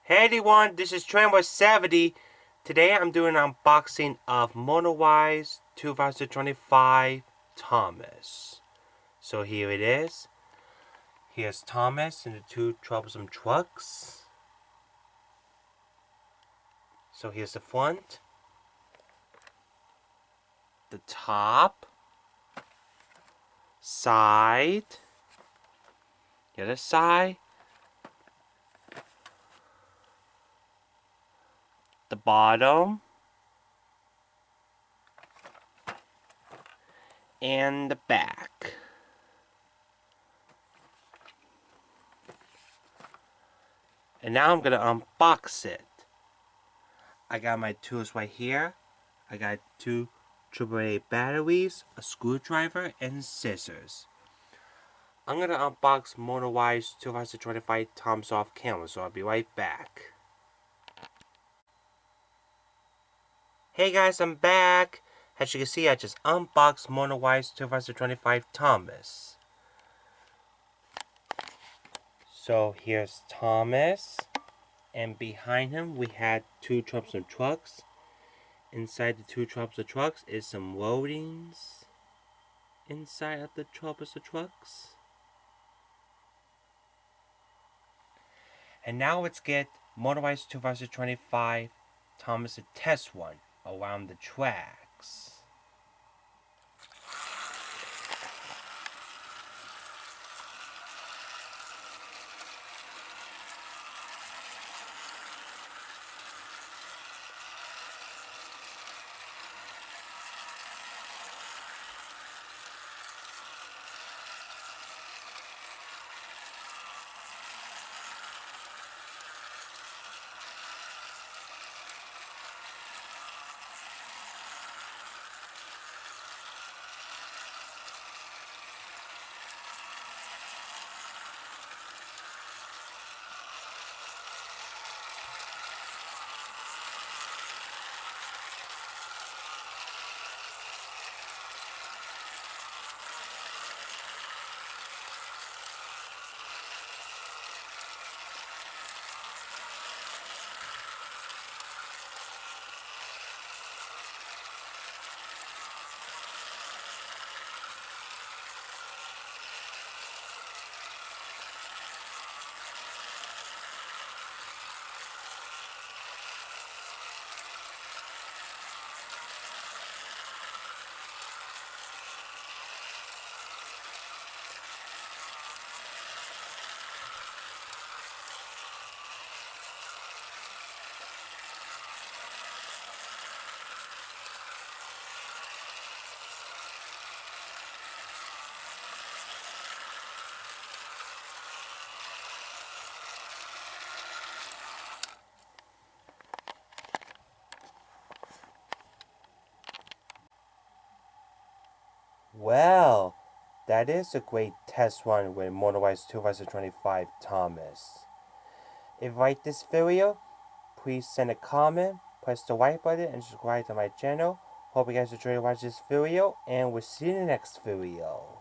Hey everyone, this is Trend70. Today I'm doing an unboxing of Motorized 2025 Thomas. So here it is. Here's Thomas and the two troublesome trucks. So here's the front, the top, side, the other side, the bottom, and the back. And now I'm gonna unbox it. I got my tools right here. I got two AAA batteries, a screwdriver, and scissors. I'm gonna unbox Motorized 2025 Thomas off camera, so I'll be right back. Hey guys, I'm back. As you can see, I just unboxed Motorized 2025 Thomas. So here's Thomas, and behind him we had two troublesome trucks. Inside the two troublesome trucks is some loadings inside of the troublesome trucks. And now let's get Motorized 2025 Thomas a test one around the tracks. Well, that is a great test run with Motorized 2025 Thomas. If you like this video, please send a comment, press the like button, and subscribe to my channel. Hope you guys enjoy watching this video, and we'll see you in the next video.